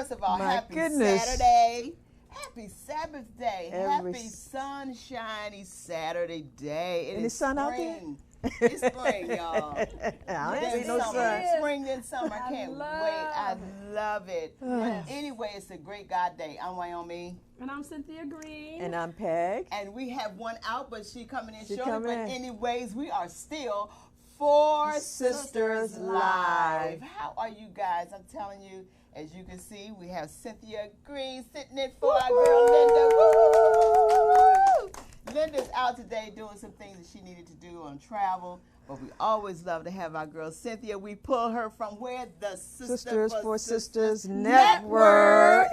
first of all, My happy goodness. Saturday. Happy Sabbath day. Every Happy sunshiny Saturday day. It Any is sun out there? spring. It's spring, y'all. I don't Then see no summer. sun. Spring, then summer. I can't wait. I love it. But anyway, it's a great God day. I'm Wyoming. And I'm Cynthia Green. And I'm Peg. And we have one out, but she coming in She shortly. coming But in. anyways, we are still Four Sisters Sisters Live. Live. How are you guys? I'm telling you, as you can see, we have Cynthia Green sitting in for our girl Linda. Woo! Linda's out today doing some things that she needed to do on travel. But we always love to have our girl Cynthia. We pull her from where? The Sisters for Sisters Network.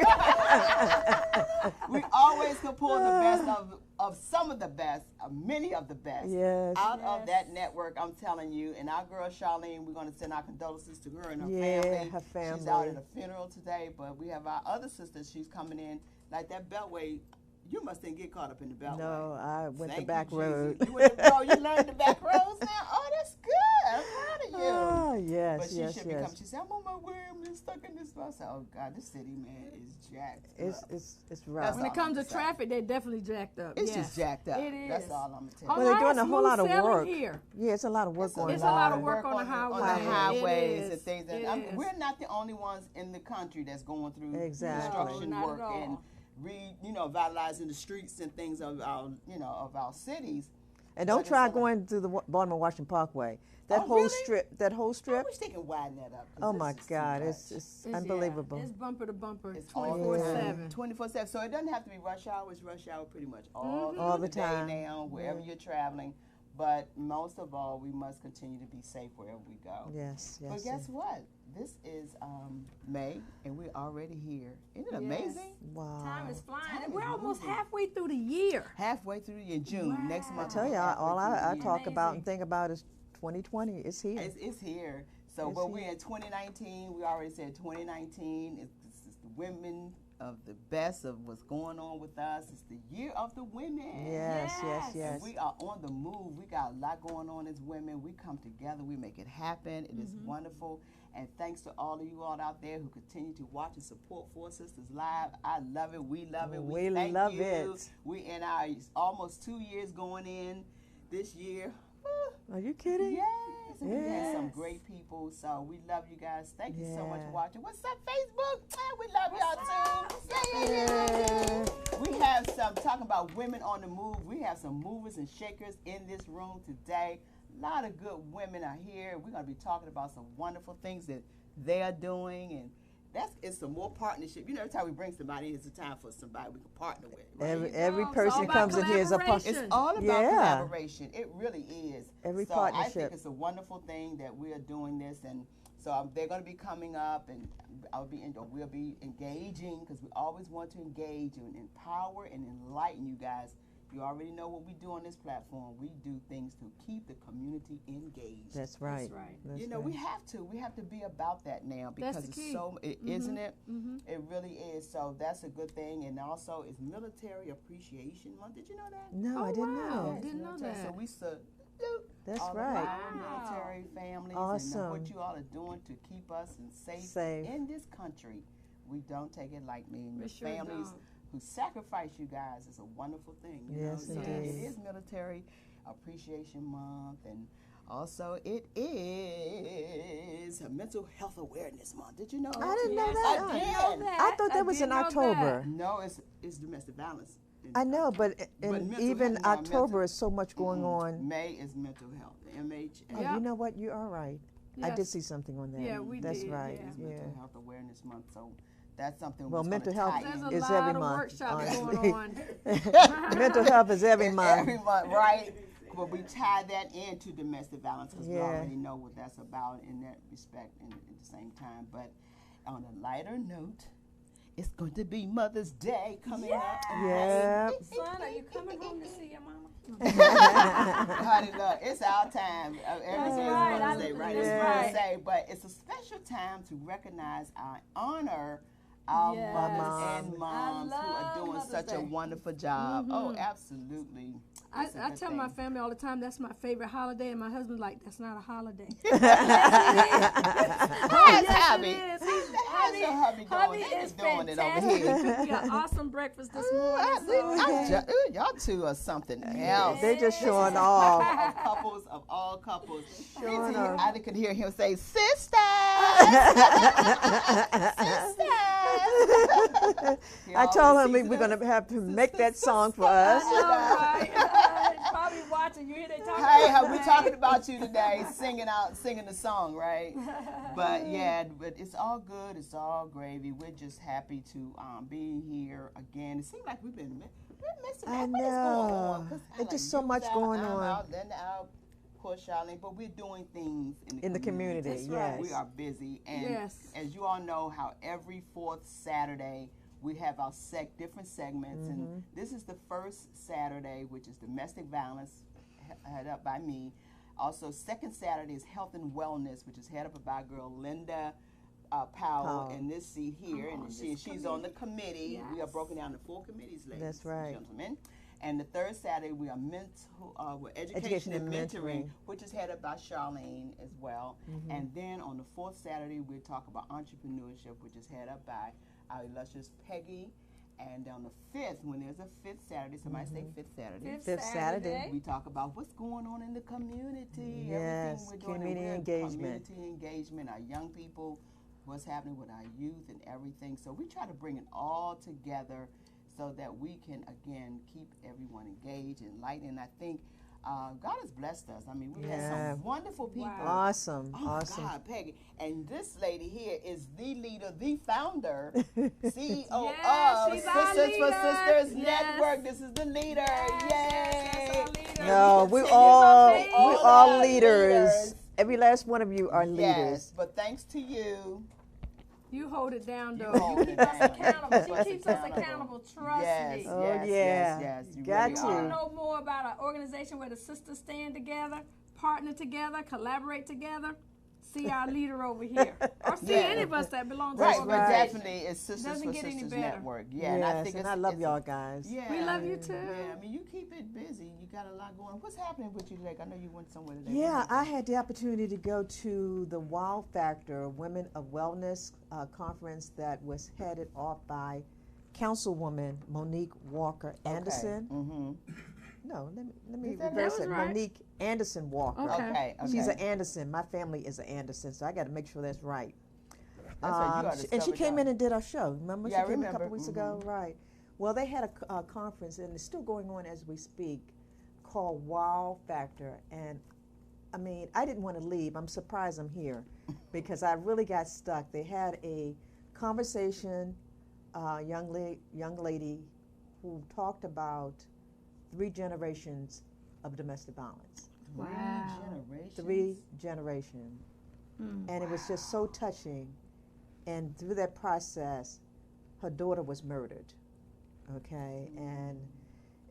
We always can pull the best of some of the best, many of the best Yes. out of that network, I'm telling you. And our girl Charlene, we're going to send our condolences to her and her Yeah, family. her family. She's out at a funeral today, but we have our other sister. She's coming in. Like that Beltway, you must didn't get caught up in the Beltway. No, I went Thank the back you, road. Jesus. You learned the back roads now? Oh, that's good. I'm proud of you. Oh, yes, But she yes, should be coming. yes. She said, I'm on my way. I'm just stuck in this bus. I said, oh, God, this city, man, is jacked up. It's rough. when it comes to traffic, they're definitely jacked up. It's yes. just jacked up. It is. That's all I'm going to tell Oh, you. Well, they're no, doing a it's whole lot of smooth sailing work. here. Yeah, it's a lot of work going It's on. a lot of work on the On the highway. highways It and things. is. And It is. we're not the only ones in the country that's going through Exactly. construction No, not work at all. and vitalizing the streets and things of our cities. And But don't it's try a lot. going to the Baltimore Washington Parkway. That Oh, whole really? strip, that whole I strip. wish they could widen that up. 'cause Oh this my is too God, much. it's unbelievable. It's bumper to bumper, It's all 24/7. 24/7. So it doesn't have to be rush hour. It's rush hour pretty much all the day time. now, wherever you're traveling. But most of all, we must continue to be safe wherever we go. Yes, yes. But guess what? This is May, and we're already here. Isn't it Yes. amazing? Wow. Time is flying. Time and we're is almost moving. halfway through the year. Halfway through in June. Next Wow. month. I tell we'll you, be halfway all through the I year. talk about Amazing. and think about is 2020. It's here. It's here. So, It's but here. we're in 2019. We already said 2019. It's the women of the best of what's going on with us. It's the year of the women. Yes, yes, Yes. yes. We are on the move. We got a lot going on as women. We come together. We make it happen. It is wonderful. And thanks to all of you all out there who continue to watch and support Four Sisters Live. I love it. We love it. We thank love you. it. We in our almost 2 years going in this year. Are you kidding? Yes, and we had some Yes. great people. So we love you guys. Thank you so much Yeah. for watching. What's up, Facebook? We love y'all too. Yeah. Yeah. We have some talking about women on the move. We have some movers and shakers in this room today. A lot of good women are here. We're going to be talking about some wonderful things that they are doing, and it's some more partnership. You know, every time we bring somebody in, it's a time for somebody we can partner with. Right? Every It's all person about comes in here is a collaboration. partner. It's all about Yeah. collaboration. It really is. Every so I partnership. think it's a wonderful thing that we are doing this, and so they're going to be coming up, and we'll be engaging because we always want to engage and empower and enlighten you guys. You already know what we do on this platform. We do things to keep the community engaged. That's right. right. That's You know, right. we have to. We have to be about that now because That's the it's key. so, isn't it? It really is. So that's a good thing. And also, it's Military Appreciation Month. Did you know that? No, I didn't wow. know. Yes, Didn't know military. that. So we salute That's all right. of our military families and Awesome. what you all are doing to keep us and safe Safe. in this country. We don't take it lightly, and We your sure families don't. who sacrifice you guys is a wonderful thing. You Yes, know? So indeed. it is Military Appreciation Month, and also it is a Mental Health Awareness Month. Did you know? I didn't know Yes, that. I did I know did. that. I thought that was did in know that. October. No, it's domestic violence. I know, but mental even health now, October mental- is so much going on. May is mental health. MHA. Oh, Yeah. you know what? You are right. I Yes. did see something on that. Yeah, we That's did, right. yeah. It's Yeah. Mental Health Awareness Month, so that's something. Well, we're mental gonna health tie There's in. a is lot every of month, workshops honestly. going on. Mental health is every It's month. every month, right? But we tie that into domestic violence because we Yeah. already know what that's about in that respect and at the same time. But on a lighter note, it's going to be Mother's Day coming up. Yeah. Son, are you coming home to see your mama? Honey, look, it's our time. Every day is right. Mother's Day, right? That's That's what right. I say. But it's a special time to recognize our honor our Yes. mothers and Moms. moms who are love doing Mother's such a Day. wonderful job. Oh, absolutely. I That's a good tell my thing. family all the time that's my favorite holiday, and my husband's like, that's not a holiday. How's Yes, hubby? it is. How's your hubby doing? Hubby They is just doing it over fantastic. here. He cooked me an awesome breakfast this Ooh, morning. So. y'all two are something else. They're just showing Of off. couples, of all couples. Showing He's- off. I could hear him say, "Sisters, sisters." He I told always him sees we're us. going to have to make that song for us. I know, right? He's probably watching. You hear they talking Hey, about we me. talking about you today, singing the song, right? But yeah, but it's all good. It's all gravy. We're just happy to be here again. It seems like we're missing I that. What is going on? know. 'Cause There's like just so you much out, going I'm on. Out, then out, push Charlene, but we're doing things In the community, That's right. yes. We are busy, and Yes. as you all know, how every fourth Saturday we have our different segments, and this is the first Saturday, which is domestic violence, head up by me. Also, second Saturday is health and wellness, which is head up by our girl Linda Powell in this seat here, and she's on the committee. We are Yes. broken down to 4 committees, ladies That's right. and gentlemen. And the third Saturday we are we're education and mentoring, which is headed by Charlene as well. And then on the fourth Saturday we talk about entrepreneurship, which is headed up by our illustrious Peggy. And on the fifth, when there's a fifth Saturday, somebody say fifth Saturday. Fifth Saturday. We talk about what's going on in the community. Yes, everything we're doing. community And we're engagement. Community engagement, our young people, what's happening with our youth and everything. So we try to bring it all together so that we can, again, keep everyone engaged and enlightened. And I think God has blessed us. I mean, we've had Yeah. some wonderful people. Wow. Awesome, Oh awesome. my God, Peggy. And this lady here is the leader, the founder, CEO Yes, of she's our Sisters for leader. Sisters Yes. Network. This is the leader. Yes, Yay. that's our leader. No, we Yes, all amazing. we All all our leaders. leaders. Every last one of you are Yes, leaders. but thanks to you. You hold it down, You though. hold You it keep us down. accountable. Keep us She keeps us accountable. accountable. Trust Yes, me. Oh, yes, yeah. yes, yes. You Got really to. You are. know more about an organization where the sisters stand together, partner together, collaborate together. See our leader over here, or see Yeah. any of us that belong to Right, the but organization. definitely it's Sisters Doesn't for get any Sisters better. Network. Yeah, and I think and it's, I love it's y'all guys. Yeah, We love you too. Yeah, I mean, you keep it busy. You got a lot going. What's happening with you today? I know you went somewhere today. Yeah, I had the opportunity to go to the Wow Factor Women of Wellness conference that was headed off by Councilwoman Monique Walker Anderson. Mm-hmm. No, let me Is that reverse was it. right? Monique Anderson Walker. Okay. Okay. She's an Anderson. My family is an Anderson, so I got to make sure that's right. That's right, you are and she discovered came y'all. in and did our show. Remember, Yeah, I she came a remember. couple weeks ago, right? Well, they had a conference, and it's still going on as we speak, called Wow Factor. And I mean, I didn't want to leave. I'm surprised I'm here because I really got stuck. They had a conversation, young lady who talked about 3 generations of domestic violence. Wow. 3 generations. And it was just so touching. And through that process, her daughter was murdered. Okay, and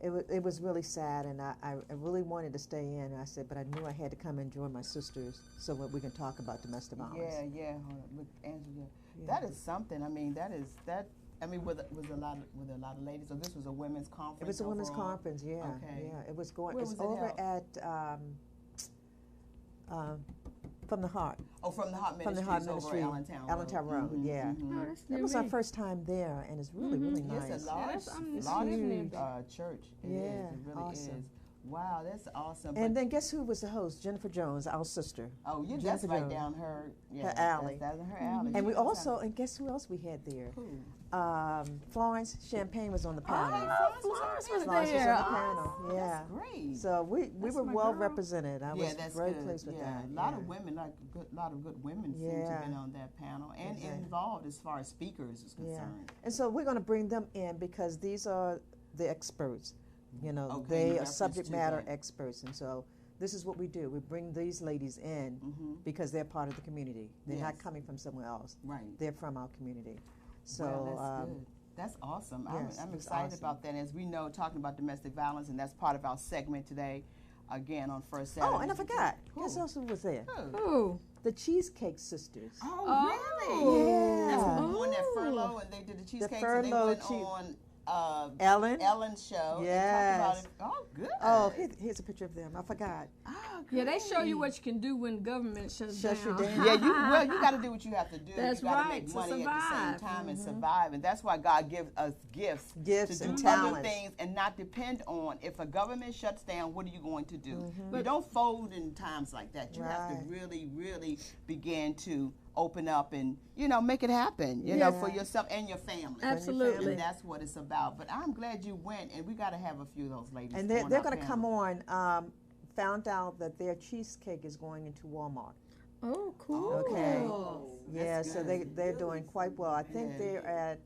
it was really sad, and I really wanted to stay in. I said, but I knew I had to come and join my sisters so that we can talk about domestic violence. Yeah. Hold on. Look, Angela, Yeah. that is something. I mean, that. I mean, with a lot of ladies. So this was a women's conference. It was a women's overall? conference, yeah. Okay. Yeah, it was going. Where It's was it over held? at From the Heart. Oh, from the Heart From the Ministries Heart over Ministry, Allentown Allentown Road, yeah. Oh, that's That near was our me. first time there, and it's really, really nice. It's a large, Yes, I'm large huge. church. It Yeah, is. It really awesome. is. Wow, that's awesome. And But- then guess who was the host? Jennifer Jones, our sister. oh, yeah, that's Jennifer right Jones. down her alley. That's her alley. And we She knows also, how- and guess who else we had there? Who? Florence Champagne was on the panel. Florence was Florence was there. on the panel, Oh, yeah. That's great. So we That's were my well girl. represented. I yeah, was that's very good. pleased with yeah. that. A lot yeah. of women, lot of good women seem to Yeah. have been on that panel and Exactly. involved as far as speakers is Yeah. concerned. And so we're going to bring them in because these are the experts. You know, Okay, in they are reference subject to matter that. experts. And so this is what we do. We bring these ladies in Mm-hmm. because they're part of the community. They're not Yes. coming from somewhere else. Right. They're from our community. So Well, that's good. That's awesome. yes, I'm it's excited awesome. about that. As we know, talking about domestic violence, and that's part of our segment today. Again, on First Saturday. oh, and I forgot. Who? Guess who else was there? Who? Ooh. The Cheesecake Sisters. Oh, Oh. really? Yeah. That's when we won that Oh. furlough and they did the cheesecakes and they furlough went cheese- on Ellen. Ellen's show. Yes. And talked about it. Oh, good. Oh, here's a picture of them. I forgot. Oh, Yeah, they show you great. what you can do when government shuts Shuts you down. down. Yeah, you got to do what you have to do. That's you got to right, make to money at the same survive. time and survive, and that's why God gives us gifts Gifts to and do other talents. things and not depend on if a government shuts down. What are you going to do? You don't fold in times like that. You have to Right. really, really begin to open up and make it happen. You know, for yourself and your family. Absolutely. And that's what it's about. But I'm glad you went, and we got to have a few of those ladies. And they're going to come on. Found out that their cheesecake is going into Walmart. Oh, cool. Okay. Yeah, That's so good. they're doing quite well. I think Yeah. they're at,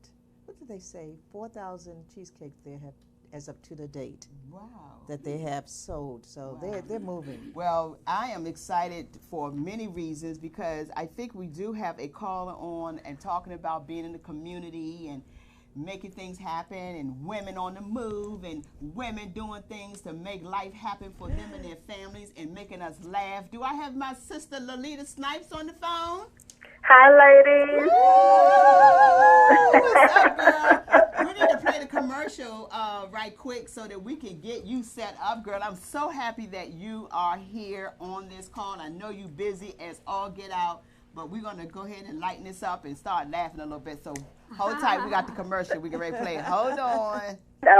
what did they say, 4,000 cheesecakes they have as up to the date Wow. that they have sold. So Wow. they're moving. Well, I am excited for many reasons because I think we do have a caller on and talking about being in the community and making things happen and women on the move and women doing things to make life happen for them and their families and making us laugh. Do I have my sister Lolita Snipes on the phone? Hi, ladies. What's up, girl? We need to play the commercial right quick so that we can get you set up, girl. I'm so happy that you are here on this call. I know you're busy as all get out, but we're going to go ahead and lighten this up and start laughing a little bit. So hold tight. We got the commercial. We can ready to play it. Hold on.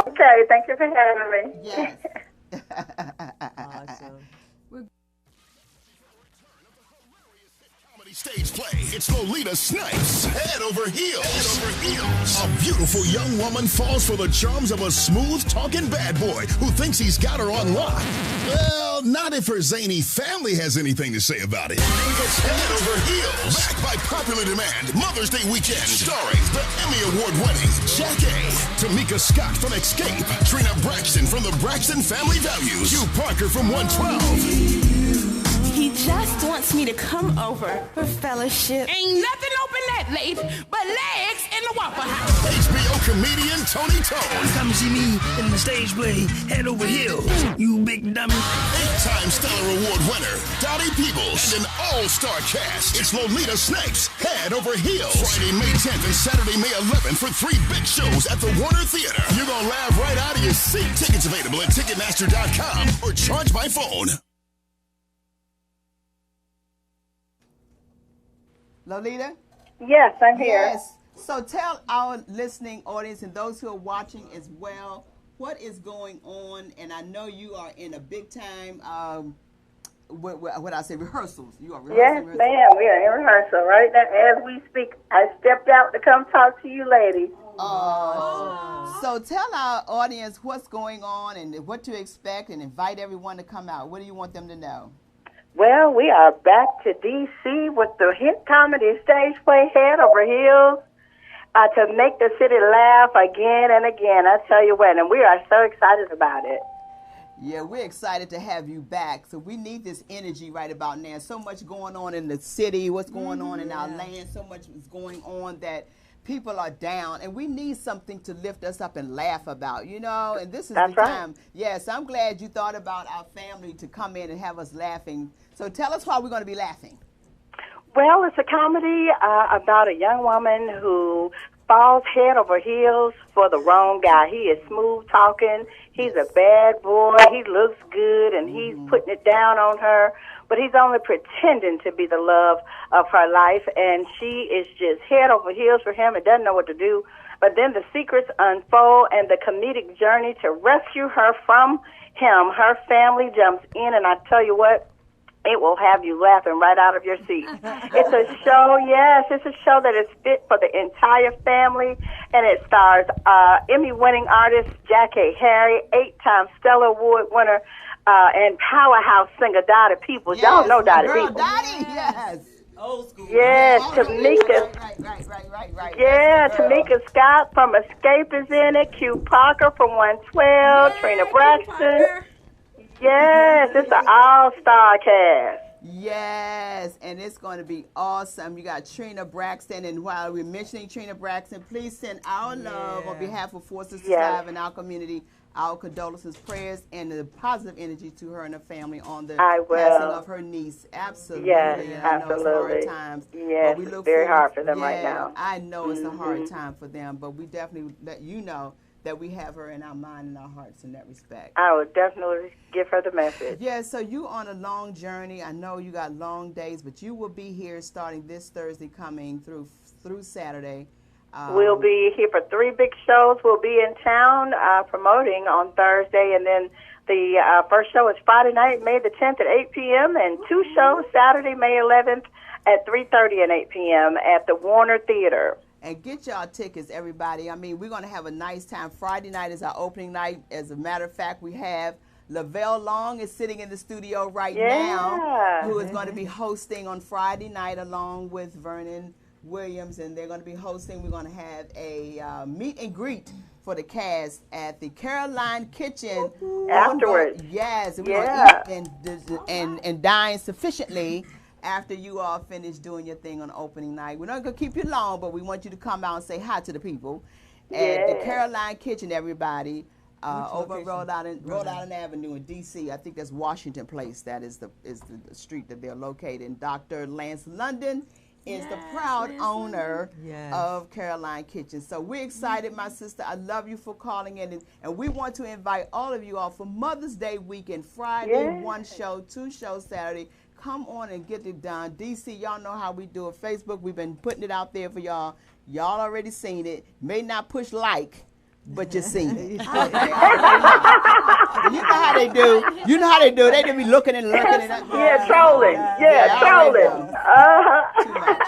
Okay, thank you for having me. Yes. Awesome. Stage play. It's Lolita Snipes. Head over heels. Head over heels. A beautiful young woman falls for the charms of a smooth-talking bad boy who thinks he's got her on lock. Well, not if her zany family has anything to say about it. It's Head Over Heels. Backed by popular demand. Mother's Day weekend. Starring the Emmy Award-winning Jack A. Tamika Scott from Escape. Trina Braxton from the Braxton Family Values. Hugh Parker from 112. He just wants me to come over for fellowship. Ain't nothing open that late but legs in the Waffle House. HBO comedian Tony Tone. Come see me in the stage play Head Over Heels, you big dummy. 8-time Stellar Award winner Dottie Peebles and an all-star cast. It's Lolita Snipes, Head Over Heels. Friday, May 10th and Saturday, May 11th for 3 big shows at the Warner Theater. You're gonna laugh right out of your seat. Tickets available at Ticketmaster.com or charge by phone. Lolita? Yes, I'm here. Yes. So tell our listening audience and those who are watching as well what is going on. And I know you are in a big time, what I say, rehearsals. You are Yes, rehearsing. ma'am. We are in rehearsal right now as we speak. I stepped out to come talk to you, ladies. So tell our audience what's going on and what to expect and invite everyone to come out. What do you want them to know? Well, we are back to D.C. with the hit comedy stage play Head Over Heels to make the city laugh again and again. I tell you what, and we are so excited about it. Yeah, we're excited to have you back. So we need this energy right about now. So much going on in the city, what's going on in our land, so much is going on that people are down, and we need something to lift us up and laugh about, and this is That's the right. time. Yes, I'm glad you thought about our family to come in and have us laughing. So tell us why we're going to be laughing. Well, it's a comedy about a young woman who falls head over heels for the wrong guy. He is smooth talking. He's a bad boy. He looks good, and he's putting it down on her. But he's only pretending to be the love of her life, and she is just head over heels for him and doesn't know what to do. But then the secrets unfold, and the comedic journey to rescue her from him. Her family jumps in, and I tell you what, it will have you laughing right out of your seat. It's a show, yes, it's a show that is fit for the entire family, and it stars Emmy-winning artist Jackie Harry, 8-time Stellar Award winner, and powerhouse singer Dottie Peoples. Y'all know my Dottie girl, Peoples. Dottie, yes. Old school. Yes, Oh, Tamika. Right. Yeah, That's the girl. Tamika Scott from Escape is in it. Q Parker from 112. Trina Braxton. Yes, it's an all-star cast. Yes, and it's going to be awesome. You got Trina Braxton, and while we're mentioning Trina Braxton, please send our love on behalf of Four Sisters Yes. Live and our community, our condolences, prayers, and the positive energy to her and her family on the I will. passing of her niece. Absolutely. Yes, And I know it's hard absolutely. times. Yes, but we it's look very forward- hard for them right now. I know it's a hard time for them, but we definitely let you know that we have her in our mind and our hearts in that respect. I would definitely give her the message. Yeah, so you on a long journey. I know you got long days, but you will be here starting this Thursday coming through Saturday. We'll be here for 3 big shows. We'll be in town promoting on Thursday, and then the first show is Friday night, May the 10th at 8 p.m., and 2 shows Saturday, May 11th at 3:30 and 8 p.m. at the Warner Theater. And get y'all tickets, everybody. I mean, we're going to have a nice time. Friday night is our opening night. As a matter of fact, we have Lavelle Long is sitting in the studio right now, who is going to be hosting on Friday night along with Vernon Williams, and they're going to be hosting. We're going to have a meet and greet for the cast at the Caroline Kitchen afterwards. Yes, we're going to eat and dine sufficiently after you all finish doing your thing on opening night. We're not going to keep you long, but we want you to come out and say hi to the people at the Caroline Kitchen, everybody, over Rhode Island Avenue in D.C. I think that's Washington Place. That is the street that they're located in. Dr. Lance London is the proud owner of Caroline Kitchen. So we're excited, my sister. I love you for calling in. And we want to invite all of you all for Mother's Day weekend. Friday, 1 show, 2 shows Saturday. Come on and get it done. DC, y'all know how we do it. Facebook, we've been putting it out there for y'all. Y'all already seen it. May not push like, but you seen it. You know how they do. You know how they do. They just be looking and looking. Trolling. Trolling. Too much.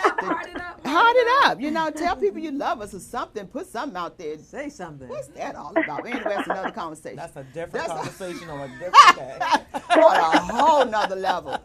Hard it up. You know, tell people you love us or something. Put something out there. Say something. What's that all about? Anyway, that's another conversation. That's a different conversation on a different day. On a whole nother level.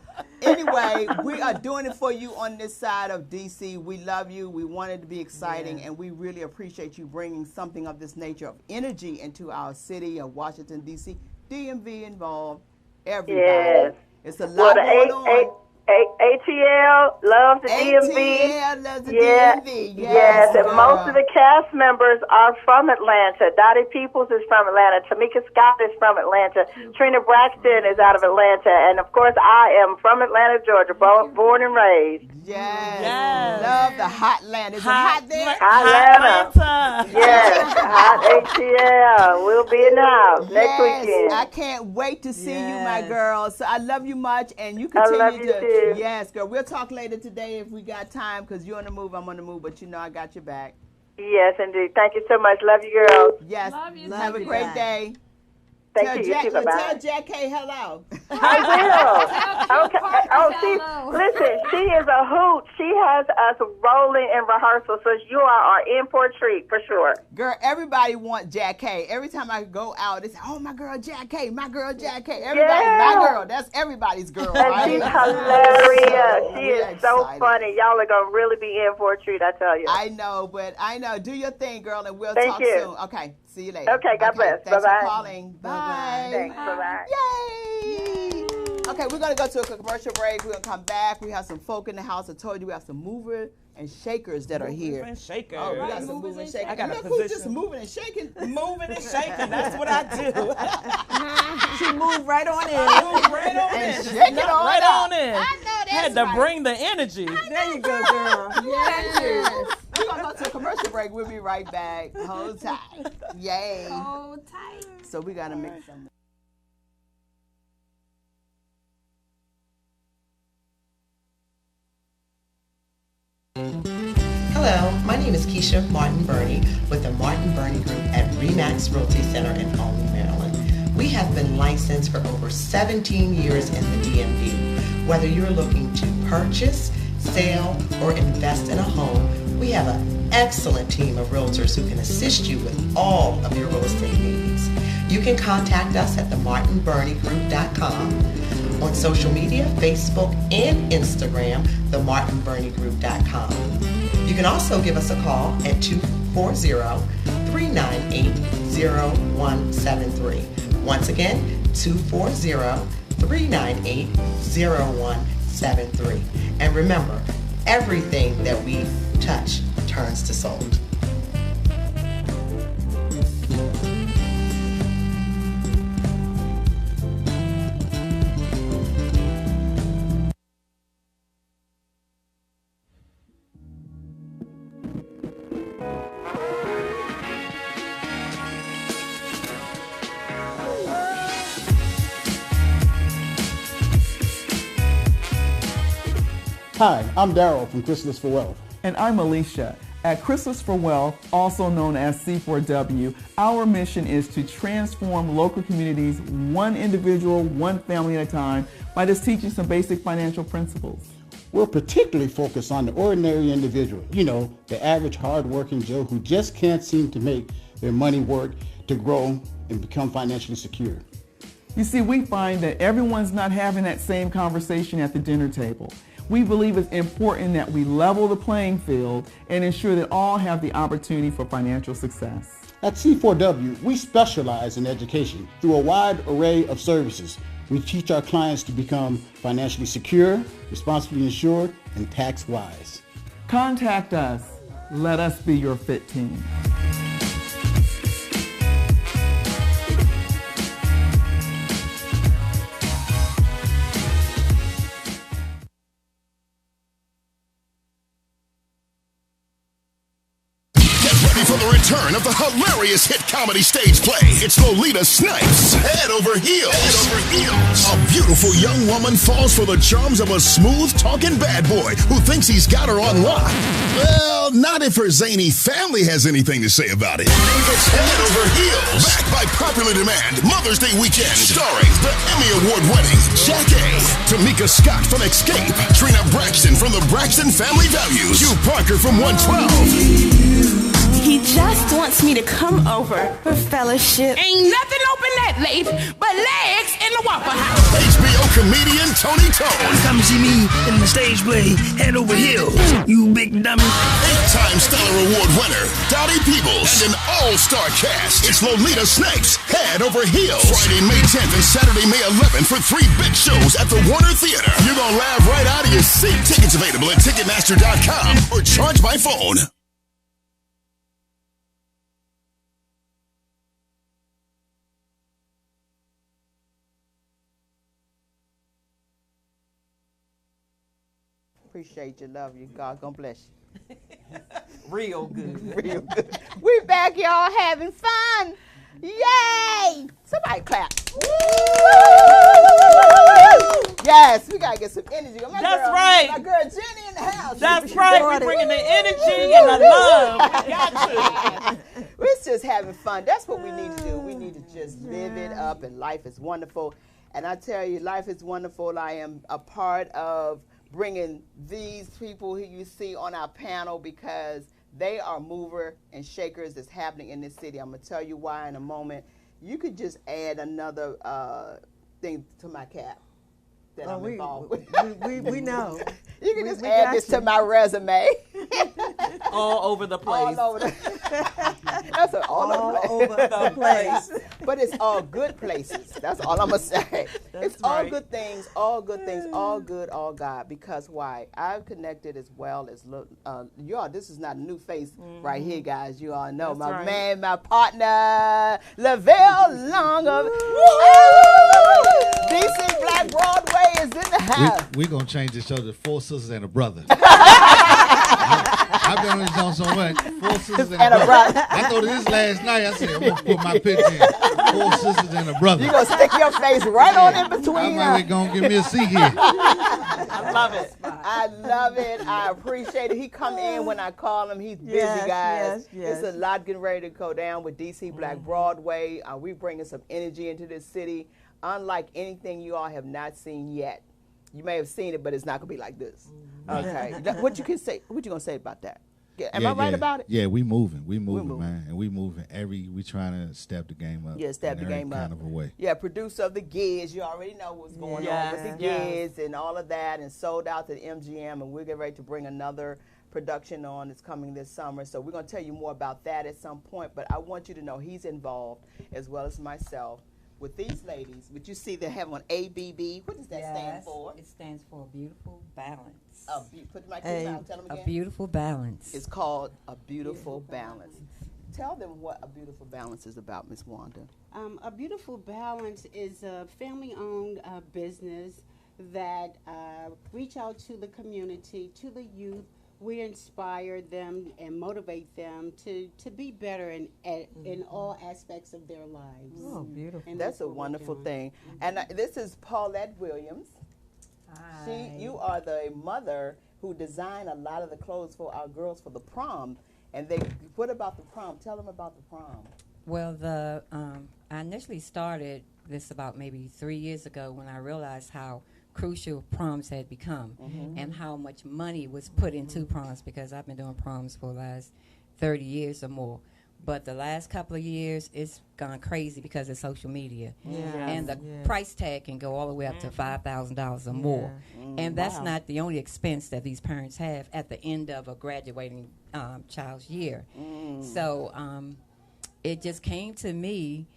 Anyway, we are doing it for you on this side of D.C. We love you. We want it to be exciting, and we really appreciate you bringing something of this nature of energy into our city of Washington, D.C. DMV involved, everybody. Yes. It's a lot going on. ATL loves the DMV. ATL loves the DMV. Yes, and most of the cast members are from Atlanta. Dottie Peoples is from Atlanta. Tamika Scott is from Atlanta. Trina Braxton is out of Atlanta. And, of course, I am from Atlanta, Georgia, born and raised. Yes. Love the hot land. Is it hot there? Atlanta. Yes, hot ATL. We'll be in the house next weekend. I can't wait to see you, my girl. So I love you much, and you continue I love you too. Yes, girl. We'll talk later today if we got time, because you're on the move, I'm on the move, but you know I got your back. Yes, indeed. Thank you so much. Love you, girls. Yes. Love you. Have a great day. Thank you. Tell Jack K hello. I will. Okay. Listen, she is a hoot. She has us rolling in rehearsal, so you are our in-for treat for sure. Girl, everybody wants Jack K. Every time I go out, they say, "Oh, my girl Jack K, my girl Jack K." Everybody, my girl. That's everybody's girl. And right? she's hilarious. She is so funny. Y'all are gonna really be in for a treat, I tell you. I know. Do your thing, girl, and we'll Thank talk you. soon. Okay. See you later. Okay. God bless. Thanks Bye-bye. for calling. Bye. Thanks. Bye-bye. Yay! Okay, we're going to go to a commercial break. We're going to come back. We have some folk in the house. I told you we have some movers and shakers that are here. Moving and shakers. Oh, we got some moving and shakers. I got a Who's position. just moving and shaking? Moving and shaking. That's what I do. She moved right on in. Move right on And in. shake it on Right up. on in. I know that's Had to right. bring the energy. There you go, girl. Yes. We're going to go to a commercial break. We'll be right back. Hold tight. Yay. Hold tight. So we got to make some. Hello, my name is Keisha Martin Burney with the Martin Burney Group at RE/MAX Realty Center in Albany, Maryland. We have been licensed for over 17 years in the DMV. Whether you're looking to purchase, sell, or invest in a home, we have an excellent team of realtors who can assist you with all of your real estate needs. You can contact us at themartinberneygroup.com. On social media, Facebook and Instagram, themartinberneygroup.com. You can also give us a call at 240-398-0173. Once again, 240-398-0173. And remember, everything that we touch turns to sold. Hi, I'm Daryl from Chrysalis for Wealth. And I'm Alicia. At Chrysalis for Wealth, also known as C4W, our mission is to transform local communities one individual, one family at a time by just teaching some basic financial principles. We're particularly focused on the ordinary individual, the average hard-working Joe who just can't seem to make their money work to grow and become financially secure. You see, we find that everyone's not having that same conversation at the dinner table. We believe it's important that we level the playing field and ensure that all have the opportunity for financial success. At C4W, we specialize in education through a wide array of services. We teach our clients to become financially secure, responsibly insured, and tax-wise. Contact us. Let us be your fit team. For the return of the hilarious hit comedy stage play, it's Lolita Snipes, Head Over Heels. A beautiful young woman falls for the charms of a smooth-talking bad boy who thinks he's got her on lock. Well, not if her zany family has anything to say about it. It's Head Over Heels, backed by popular demand, Mother's Day weekend, starring the Emmy Award-winning Jack A., Tamika Scott from Escape, Trina Braxton from the Braxton Family Values, Hugh Parker from 112. He just wants me to come over for fellowship. Ain't nothing open that late but legs in the Waffle House. HBO comedian Tony Tone. Come see me in the stage play Head Over Heels, you big dummy. 8-time Stellar Award winner Dottie Peebles and an all-star cast. It's Lolita Snipes, Head Over Heels. Friday, May 10th and Saturday, May 11th for 3 big shows at the Warner Theater. You're gonna laugh right out of your seat. Tickets available at Ticketmaster.com or charge by phone. Appreciate you, love you. God gonna bless you. Real good. Real good. We back, y'all, having fun. Yay! Somebody clap. Yes, we gotta get some energy. My That's girl, right. My girl Jenny in the house. That's right. We're bringing the energy and the love. We got you. We're just having fun. That's what we need to do. We need to just live it up, and life is wonderful. And I tell you, life is wonderful. I am a part of bringing these people who you see on our panel because they are mover and shakers that's happening in this city. I'm going to tell you why in a moment. You could just add another thing to my cap that I'm involved with. We know. You can just add this to my resume. All over the place. All over the That's all over the place. But it's all good places. That's all I'm going to say. It's all right. Good things, all good things, all good, all God. Because why? I've connected as well as, y'all, this is not a new face right here, guys. You all know. That's my man, my partner, Lavelle Long of DC Black Broadway is in the house. We're going to change the show to 4 Sisters and a Brother. I've been on this song so much. 4 Sisters and a Brother. I thought of this last night. I said, I'm going to put my picture in. 4 Sisters and a Brother. You're going to stick your face right on in between. I'm going to give me a seat here. I love it. I love it. I appreciate it. He come in when I call him. He's busy, guys. Yes. It's a lot getting ready to go down with DC Black Broadway. We bringing some energy into this city, unlike anything you all have not seen yet. You may have seen it, but it's not gonna be like this. Okay. What you gonna say about that? Am I right about it? Yeah, we moving, man, and we moving. We trying to step the game up. Yeah, step the game up. Kind of a way. Yeah, producer of the Giz. You already know what's going on with the Giz and all of that, and sold out to the MGM, and we're getting ready to bring another production on. It's coming this summer, so we're gonna tell you more about that at some point. But I want you to know he's involved as well as myself. With these ladies, but you see they have on ABB. What does that stand for? It stands for a beautiful balance. Put the mic in your mouth. Tell them again. A beautiful balance. It's called a beautiful balance. Tell them what a beautiful balance is about, Miss Wanda. A beautiful balance is a family-owned business that reach out to the community, to the youth. We inspire them and motivate them to be better in all aspects of their lives. Oh, beautiful. And that's a wonderful thing. And this is Paulette Williams. You are the mother who designed a lot of the clothes for our girls for the prom. And what about the prom? Tell them about the prom. Well, I initially started this about maybe 3 years ago when I realized how crucial proms had become and how much money was put into proms, because I've been doing proms for the last 30 years or more. But the last couple of years, it's gone crazy because of social media. And the price tag can go all the way up to $5,000 or more. And that's not the only expense that these parents have at the end of a graduating child's year. So it just came to me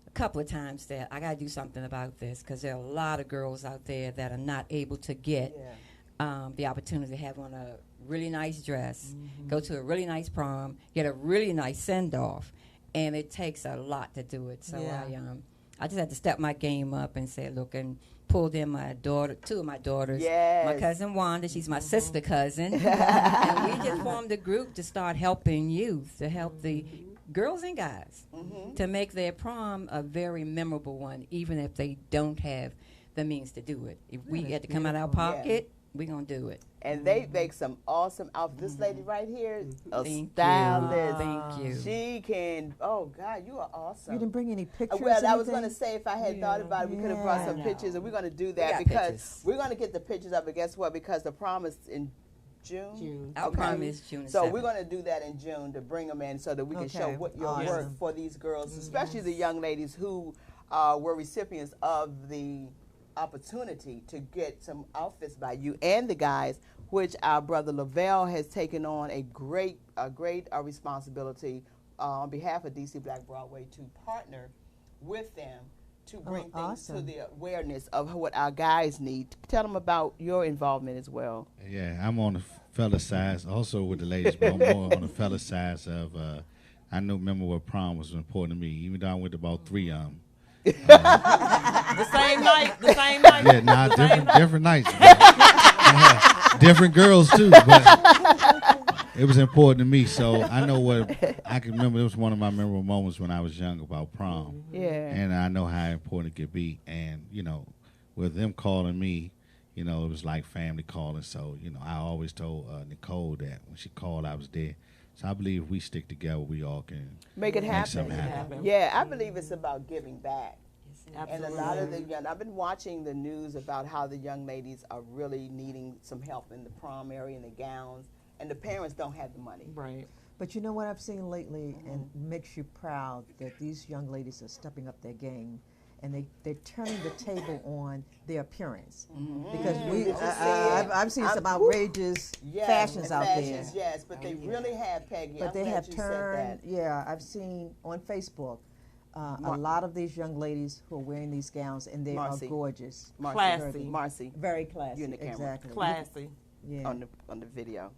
a couple of times that I got to do something about this, because there are a lot of girls out there that are not able to get the opportunity to have on a really nice dress, go to a really nice prom, get a really nice send-off, and it takes a lot to do it. So I just had to step my game up and say, look, and pulled in my daughter, two of my daughters, my cousin Wanda, she's my sister cousin, and we just formed a group to start helping youth, to help the girls and guys to make their prom a very memorable one, even if they don't have the means to do it. If we had to come out of our pocket, we're going to do it. And they make some awesome outfits. This lady right here, a Thank stylist. Thank you. She can, oh, God, you are awesome. You didn't bring any pictures? Well, I was going to say, if I had thought about it, we could have brought some pictures, and we're going to do that because we're going to get the pictures up. But guess what? Because the prom is in June. Our prom is June. So we're going to do that in June to bring them in so that we can show what your work for these girls, especially the young ladies who were recipients of the opportunity to get some outfits by you and the guys, which our brother Lavelle has taken on a great responsibility on behalf of DC Black Broadway to partner with them to bring things to the awareness of what our guys need. Tell them about your involvement as well. Yeah, I'm on the fella side, also with the ladies, but I'm more on the fella side of, I remember what prom was important to me, even though I went to about 3 of them. The same night. Yeah, different nights. Different girls too, but it was important to me. So I know what I can remember. It was one of my memorable moments when I was young about prom. Yeah, and I know how important it could be. And with them calling me, it was like family calling. So I always told Nicole that when she called, I was there. So I believe if we stick together, we all can make it happen. Make something happen. Yeah, I believe it's about giving back. Absolutely. And a lot of the young, I've been watching the news about how the young ladies are really needing some help in the prom area and the gowns, and the parents don't have the money. Right. But you know what I've seen lately, and makes you proud that these young ladies are stepping up their game, and they're turning the table on their appearance. Because I've seen some outrageous fashions out there. Yes, but they really have, Peggy. But they have turned. Yeah, I've seen on Facebook a lot of these young ladies who are wearing these gowns, and they are gorgeous. Classy. Marcy. Very classy. You in the camera. Exactly. Classy. Yeah. On the video.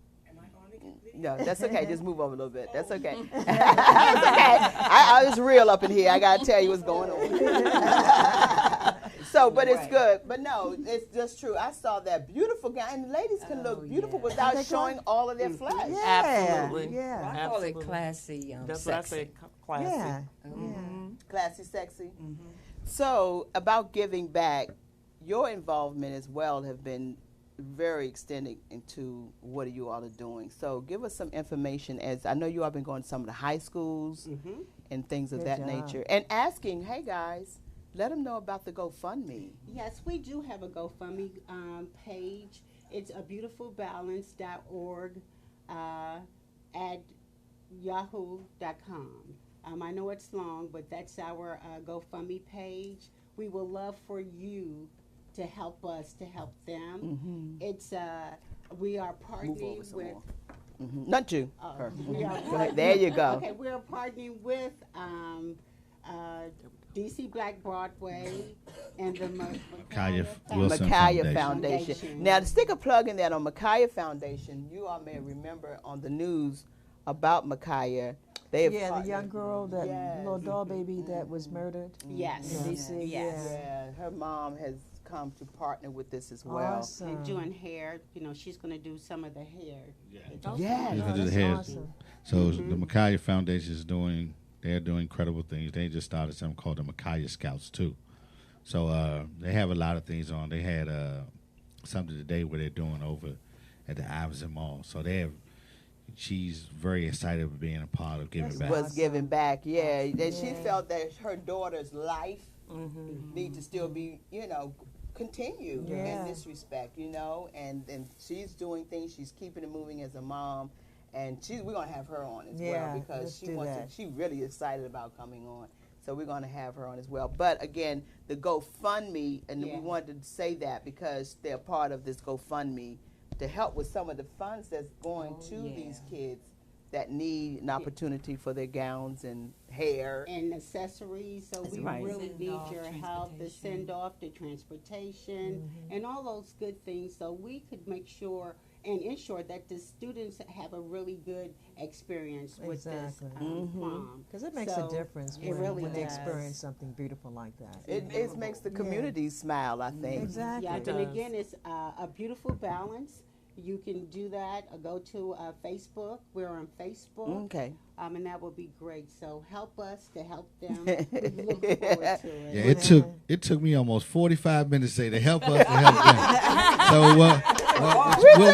No, that's okay. Just move over a little bit. That's okay. That's okay. I was real up in here. I gotta tell you what's going on. So, but it's good. But no, it's just true. I saw that beautiful gown, and ladies can look beautiful without showing all of their flesh. Yeah. Absolutely. Yeah. I call it classy, That's sexy. what I say, classy. Yeah. Classy, sexy. So, about giving back, your involvement as well have been very extended into what you all are doing. So give us some information, as I know you all been going to some of the high schools and things of that nature, and asking, hey guys, let them know about the GoFundMe. Yes, we do have a GoFundMe page. It's abeautifulbalance.org at yahoo.com. I know it's long, but that's our GoFundMe page. We will love for you to help us to help them. It's we are partnering with. Not you. Her. There you go. Okay, we're partnering with DC Black Broadway and the Micaiah Foundation. Now, to stick a plug in that on Micaiah Foundation, you all may remember on the news about Micaiah. The young girl, that little doll baby that was murdered. Yes. In DC. Yeah, her mom has come to partner with this as well. Awesome. And doing hair, she's going to do some of the hair. She's going to do the hair. Awesome. So the Micaiah Foundation is they're doing incredible things. They just started something called the Micaiah Scouts too. So they have a lot of things on. They had something today where they're doing over at the Iverson Mall. So she's very excited about being a part of giving back. Was giving back, yeah. That she felt that her daughter's life need to still be, continue in this respect, and she's doing things. She's keeping it moving as a mom, and we're gonna have her on as well because she really excited about coming on. So we're going to have her on as well. But again, the GoFundMe, and we wanted to say that because they're part of this GoFundMe to help with some of the funds that's going to these kids that need an opportunity for their gowns and hair. And accessories. So we really need your help to send off the transportation and all those good things so we could make sure and ensure that the students have a really good experience with this prom. Because it makes a difference when they experience something beautiful like that. It makes the community smile, I think. Exactly. Yeah, and again, it's a beautiful balance. You can do that. Go to Facebook. We're on Facebook. Okay. And that would be great. So help us to help them. We look forward to it. Yeah, it took me almost 45 minutes to say to help us to help them. So we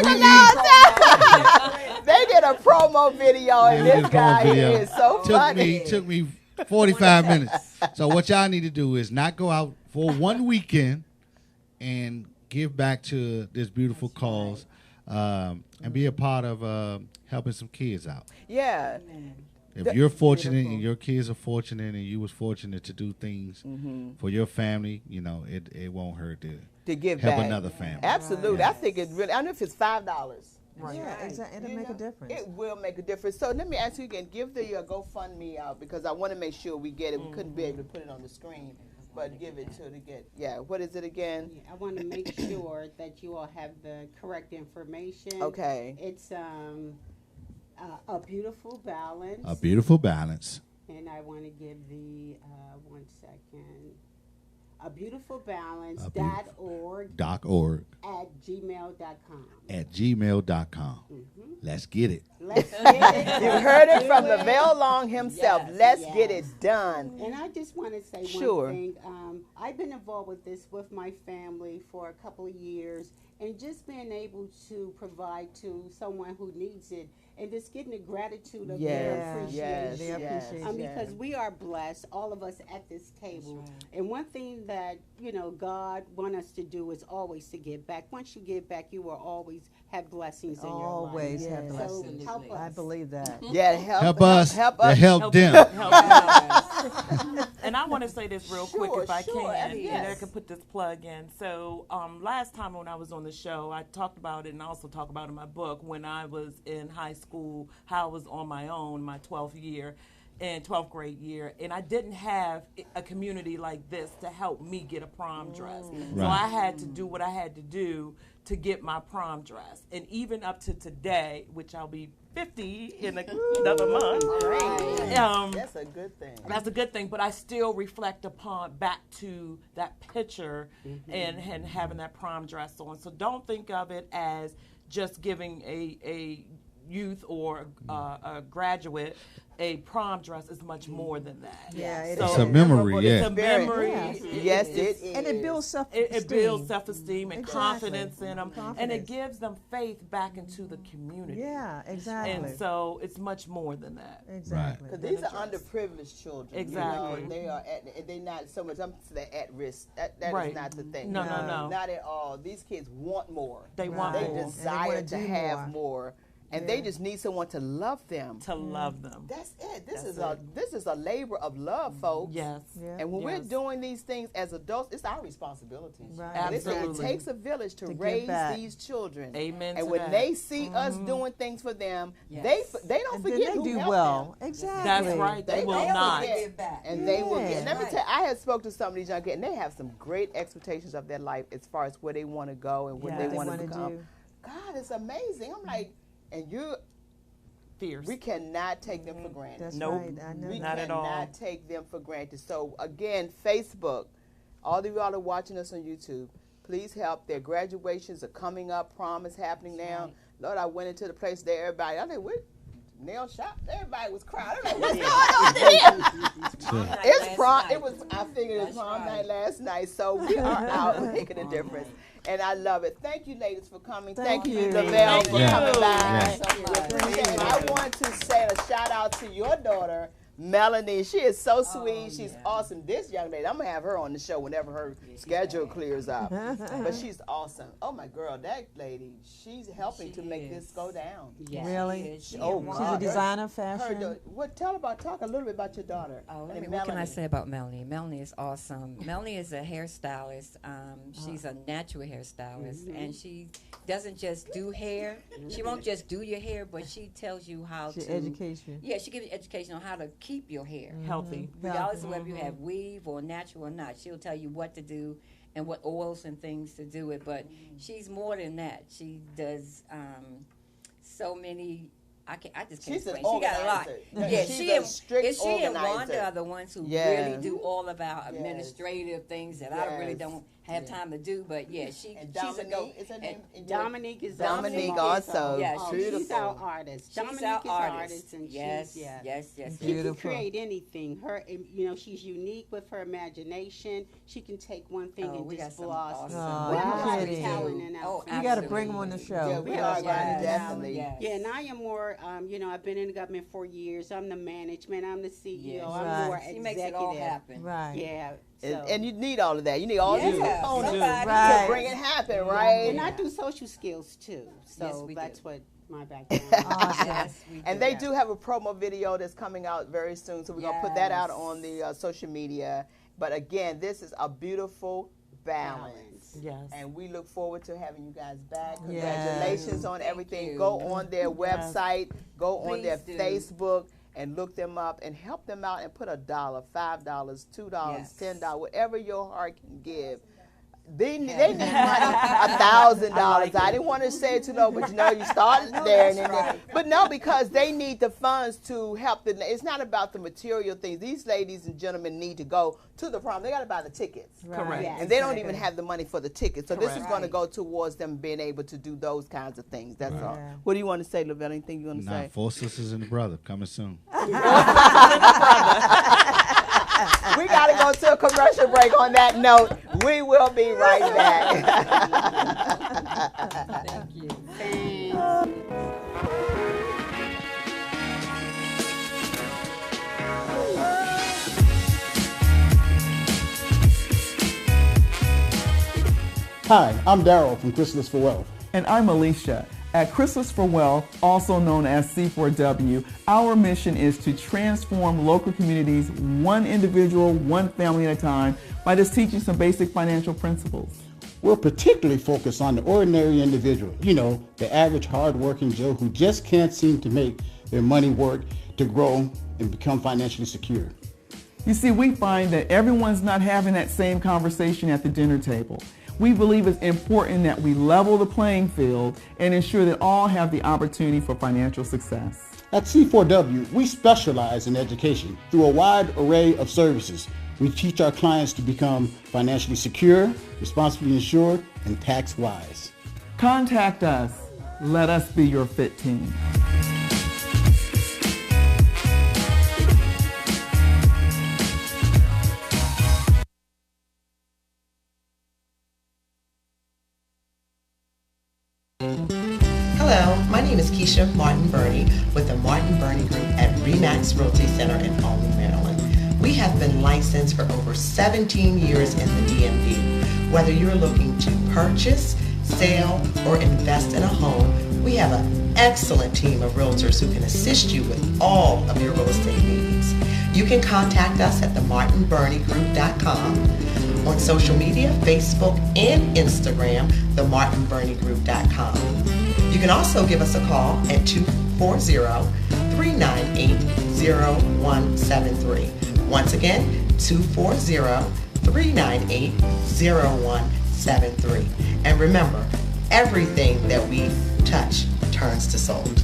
they did a promo video, and this guy is so funny. Took me 45 minutes. So what y'all need to do is not go out for one weekend and give back to this beautiful cause. And be a part of helping some kids out. Yeah. If you're fortunate and your kids are fortunate and you was fortunate to do things for your family, it won't hurt to give help back. Another family. Absolutely. Yeah. I think it really, I don't know if it's $5. Right. Yeah, exactly. It'll make a difference. It will make a difference. So let me ask you again, give the GoFundMe out because I want to make sure we get it. We couldn't be able to put it on the screen. But give it what is it again? Yeah, I want to make sure that you all have the correct information. Okay. It's A Beautiful Balance. A Beautiful Balance. And I want to give the, one second, A Beautiful Balance .org at gmail.com. At gmail.com. Let's get it. Let's get it. You heard it from the Vel Long himself. Let's get it done. And I just want to say one thing. I've been involved with this with my family for a couple of years, and just being able to provide to someone who needs it, and just getting the gratitude of their appreciation. Because we are blessed, all of us at this table. And one thing that, God wants us to do is always to give back. Once you give back, you will always have blessings in your life. Always have blessings. So help us. I believe that. Yeah, help us. Help us. Help them. And I want to say this real quick if I can. And I can put this plug in. So last time when I was on the show, I talked about it and I also talk about it in my book when I was in high school, how I was on my own, my 12th grade year, and I didn't have a community like this to help me get a prom dress. So I had to do what I had to do to get my prom dress. And even up to today, which I'll be 50 in another month. That's a good thing. That's a good thing, but I still reflect back to that picture and having that prom dress on. So don't think of it as just giving a youth or a graduate a prom dress is much more than that. Yeah, it's a memory. It's a memory. Yes, it is. And it builds self-esteem. It builds self-esteem and confidence in them, and it gives them faith back into the community. Yeah, exactly. And so it's much more than that. Exactly. Because these are underprivileged children. Exactly. They are they're not so much. They're at risk. That is not the thing. No. Not at all. These kids want more. They want more. They desire to have more. And they just need someone to love them. To love them. That's it. This is a labor of love, folks. Yes. Yeah. And when we're doing these things as adults, it's our responsibility. Right. Absolutely. It takes a village to raise these children. Amen. And when they see us doing things for them, they don't forget then who they do helped well. them. Exactly. That's right. They will not. And they will get. And let me tell you, I had spoke to some of these young kids, and they have some great expectations of their life as far as where they want to go and what they want to become. God, it's amazing. I'm like, and you. Fierce. We cannot take them for granted. That's right. I know. We Not at all. cannot take them for granted. So again, Facebook, all of y'all are watching us on YouTube. Please help. Their graduations are coming up. Prom is happening now. Lord, I went into the place there. Everybody, I like, nail shop. Everybody was crying. I'm like, what's going on here? It's prom. It was. I figured it was prom night last night, so we are out making a difference, and I love it. Thank you, ladies, for coming. Thank you, Lavelle, for coming by. I want to say a shout out to your daughter, Melanie. She is so sweet. She's awesome. This young lady, I'm going to have her on the show whenever her schedule clears up. But she's awesome. Oh, my girl, that lady, she's helping to make this go down. Yes. Really? She's a designer, fashion? Talk a little bit about your daughter. What can I say about Melanie? Melanie is awesome. Melanie is a hairstylist. She's a natural hairstylist. And she doesn't just do hair. She won't just do your hair, but she tells you how to. Education. Yeah, she gives you education on how to keep your hair healthy, regardless of whether you have weave or natural or not. She'll tell you what to do and what oils and things to do it. But she's more than that. She does so many. I just can't explain. She got a lot. Yeah, she and Wanda are the ones who really do all of our administrative things that I really don't have time to do. But she's a go. Dominique is also. Yeah, she's our artist. Dominique is our artist, and yes. She can create anything. Her, she's unique with her imagination. She can take one thing and just blossom. You got to bring them on the show. Yeah, we are definitely. Yeah, and I am more. I've been in the government 4 years. I'm the management. I'm the CEO. I'm more executive. She makes it all happen. Right. Yeah. And you need all of that. You need all these components to bring it happen, right? And I do social skills too. So that's what my background is. And they do have a promo video that's coming out very soon. So we're going to put that out on the social media. But again, this is a beautiful balance. Yes. And we look forward to having you guys back. Congratulations on everything. Go on their website. Go on their Facebook. And look them up and help them out and put $1, $5, $2, $10, whatever your heart can give. They need money, $1,000. I didn't want to say it too low, but you start there and then. But no, because they need the funds to help it's not about the material things. These ladies and gentlemen need to go to the prom. They got to buy the tickets. Correct. And they don't even have the money for the tickets. So this is going to go towards them being able to do those kinds of things. That's all. What do you want to say, Lavelle? Anything you want to say? 4 Sisters and a Brother coming soon. We got to go to a commercial break on that note. We will be right back. Thank you. Hi, I'm Daryl from Chrysalis for Wealth. And I'm Alicia. At Chrysalis for Wealth, also known as C4W, our mission is to transform local communities one individual, one family at a time by just teaching some basic financial principles. We're particularly focused on the ordinary individual, the average hardworking Joe who just can't seem to make their money work to grow and become financially secure. You see, we find that everyone's not having that same conversation at the dinner table. We believe it's important that we level the playing field and ensure that all have the opportunity for financial success. At C4W, we specialize in education through a wide array of services. We teach our clients to become financially secure, responsibly insured, and tax-wise. Contact us. Let us be your fit team. Hello, my name is Keisha Martin Burney with the Martin Burney Group at RE/MAX Realty Center in Albany, Maryland. We have been licensed for over 17 years in the DMV. Whether you're looking to purchase, sell, or invest in a home, we have an excellent team of realtors who can assist you with all of your real estate needs. You can contact us at themartinburneygroup.com. On social media, Facebook and Instagram, themartinburneygroup.com. You can also give us a call at 240-398-0173. Once again, 240-398-0173. And remember, everything that we touch turns to sold.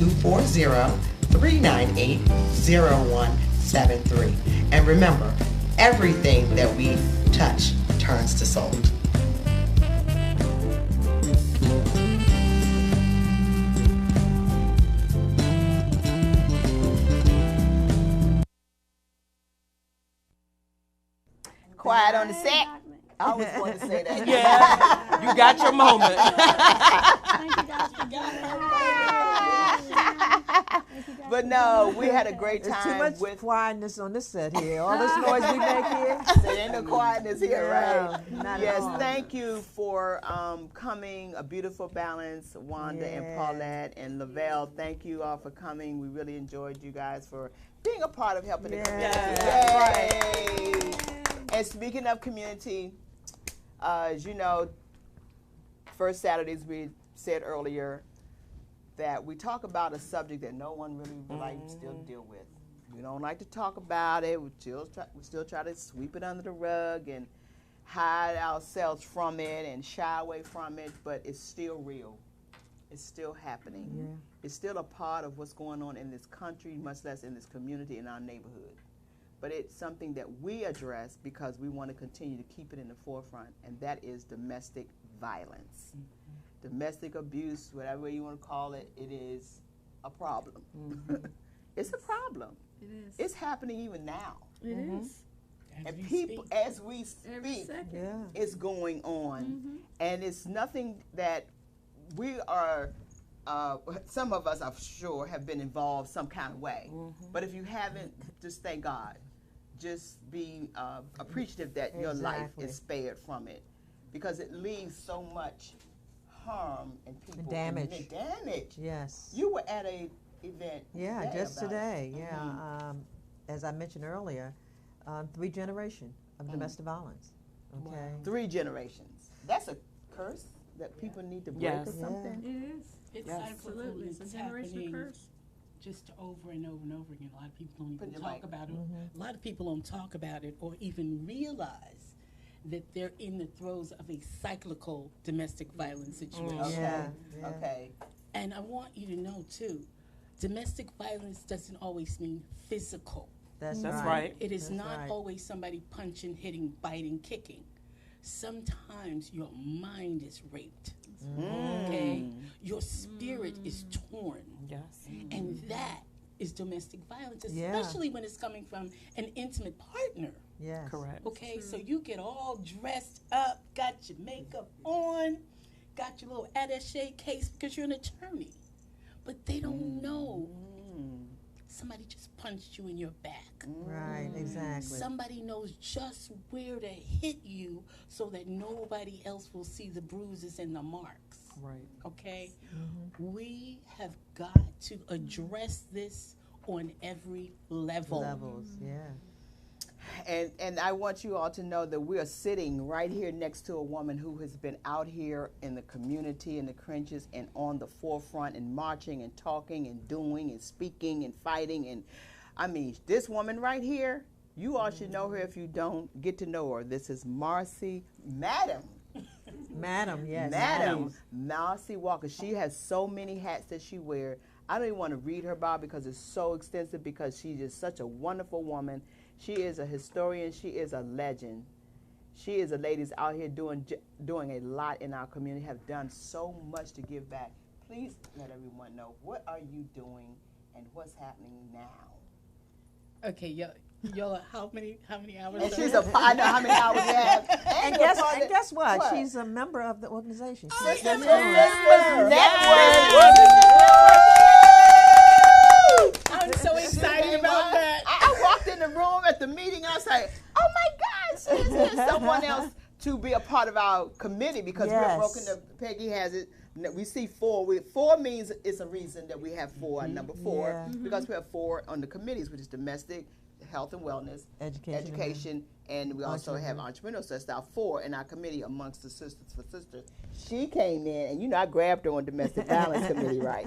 (240-398-0173). And remember, everything that we touch turns to sold. Quiet on the set. I always want to say that. Yeah, you got your moment. Thank you guys for But no, we had a great time. There's too much quietness on this set here. All this noise we make here. There ain't no quietness here, right? Not Yes, at all. thank you for coming. A Beautiful Balance, Wanda and Paulette and Lavelle. Thank you all for coming. We really enjoyed you guys for being a part of helping the community. Yay! And speaking of community, as you know, first Saturdays we said earlier that we talk about a subject that no one really likes to deal with. We don't like to talk about it. We still try to sweep it under the rug and hide ourselves from it and shy away from it, but it's still real. It's still happening. Yeah. It's still a part of what's going on in this country, much less in this community, in our neighborhood. But it's something that we address because we want to continue to keep it in the forefront, and that is domestic violence. Domestic abuse, whatever you want to call it, it is a problem. It's a problem. It is. It's happening even now. It is. And people, as we speak, it's going on. And it's nothing that we are, some of us, I'm sure, have been involved some kind of way. But if you haven't, just thank God. Just be appreciative that your life is spared from it, because it leaves so much harm and people. Damage. Damage. Yes. You were at a event. Yeah, today just about today. it. Yeah. As I mentioned earlier, 3 generations of domestic violence. Okay. 3 generations. That's a curse that people need to break or something. It is. It's Absolutely. It's a generational happening curse. just over and over and over again. A lot of people don't Put even your talk mic. about it. A lot of people don't talk about it or even realize that they're in the throes of a cyclical domestic violence situation. Okay. And I want you to know, too, domestic violence doesn't always mean physical. That's right. It is That's not right. always somebody punching, hitting, biting, kicking. Sometimes your mind is raped. Okay? Your spirit is torn. Yes. And that is domestic violence, Yeah. especially when it's coming from an intimate partner. Yes. Correct. Okay, so you get all dressed up, got your makeup on, got your little attaché case because you're an attorney. But they don't know. Somebody just punched you in your back. Right, exactly. Somebody knows just where to hit you so that nobody else will see the bruises and the marks. Right. Okay? We have got to address this on every level. Levels, yeah. And I want you all to know that we are sitting right here next to a woman who has been out here in the community, in the trenches, and on the forefront, and marching and talking and doing and speaking and fighting. And I mean, this woman right here, you all should know her if you don't get to know her. This is Marcy, Madam, yes. Madam Marcy Walker. She has so many hats that she wears. I don't even want to read her bio because it's so extensive, because she's just such a wonderful woman. She is a historian. She is a legend. She is a lady that's out here doing a lot in our community, have done so much to give back. Please let everyone know, what are you doing and what's happening now? Okay, y'all, how many hours? And she's I know how many hours we have. And guess what? She's a member of the organization. Sisters I'm so excited about that. I walked in the room at the meeting and I was like, oh my God, she is here. Someone else to be a part of our committee, because we're broken up. Peggy has it. We see 4. 4 means it's a reason that we have 4, number 4, because we have 4 on the committees, which is domestic, health and wellness, education, and we also have entrepreneurial. So that's our 4 in our committee amongst the Sisters for Sisters. She came in, and I grabbed her on domestic violence committee, right?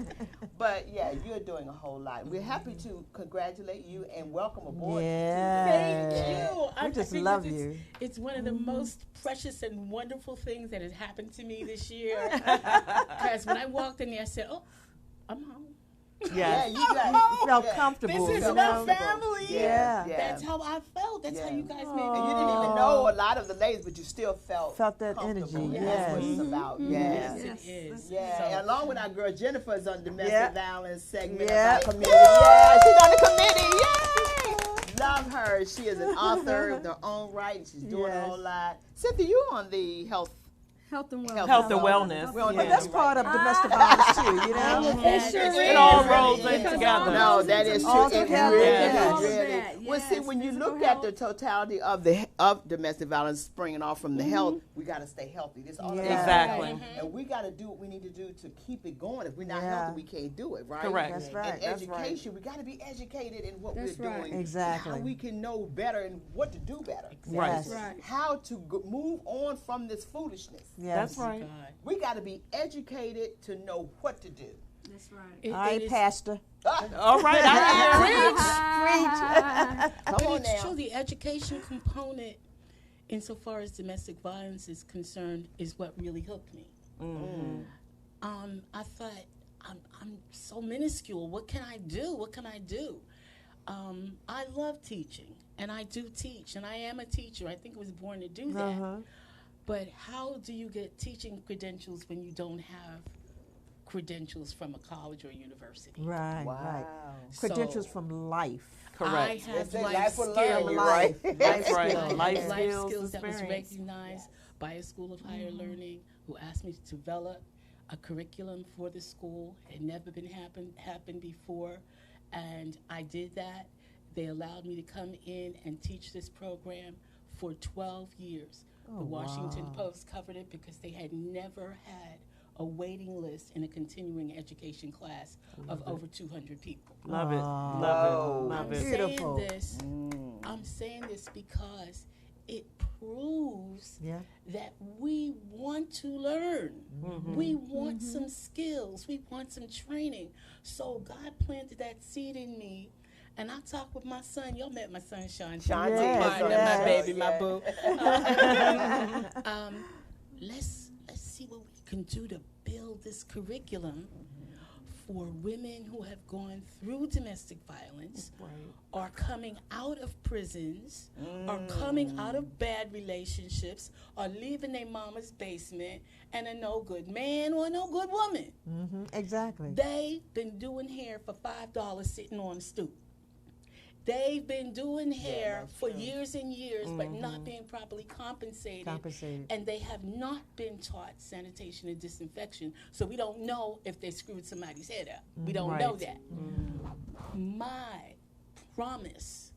But yeah, you're doing a whole lot. We're happy to congratulate you and welcome aboard. Yeah. Thank you. We just love you. It's one of the most precious and wonderful things that has happened to me this year. Because when I walked in there, I said, "Oh, I'm home." Yeah, you felt comfortable. This is my family. Yeah. That's how I felt. That's how you guys made me. And you didn't even know a lot of the ladies, but you still felt that energy. Yes. That's what it's about. Yes, it is. Yeah, So, and along with our girl Jennifer is on the domestic Yeah. violence segment Yeah. of our community. Yeah, she's on the committee. Yay! Love her. She is an awesome author of their own right. And she's doing a whole lot. Cynthia, you on the health and wellness. Health and wellness. But that's part of domestic violence too, you know. It all rolls in together. No, that is true. All It together. really. Well, see, when you look at the totality of domestic violence springing off from the health, we got to stay healthy. This all Exactly. And we got to do what we need to do to keep it going. If we're not healthy, we can't do it, right? Correct. That's right. And education, we got to be educated in what we're doing. Exactly. How we can know better and what to do better. Yes. Right. How to move on from this foolishness. Yes. That's right. We got to be educated to know what to do. That's right. All right, Pastor. All right, I Come on It's now. true. The education component, insofar as domestic violence is concerned, is what really hooked me. I thought, I'm so minuscule. What can I do? What can I do? I love teaching, and I do teach, and I am a teacher. I think I was born to do that. But how do you get teaching credentials when you don't have credentials from a college or university? Right, right. So, Credentials from life. Correct. I have They life life will skills. learn you, right? That's right. Life Life skills, skills, that was experience. recognized by a school of higher learning who asked me to develop a curriculum for the school. It had never been happened before, and I did that. They allowed me to come in and teach this program for 12 years. The Washington Post covered it because they had never had a waiting list in a continuing education class of over 200 people. Love it. Love it. Love it. Beautiful. I'm saying this because it proves Yeah. that we want to learn. We want some skills. We want some training. So God planted that seed in me. And I talked with my son. Y'all met my son, Shanti. My baby, my boo. Let's see what we can do to build this curriculum for women who have gone through domestic violence, are coming out of prisons, are coming out of bad relationships, are leaving their mama's basement, and a no good man or no good woman. Exactly. They've been doing hair for $5 sitting on a stoop. They've been doing hair for years and years, but not being properly compensated. And they have not been taught sanitation and disinfection, so we don't know if they screwed somebody's head up. We don't know that. My promise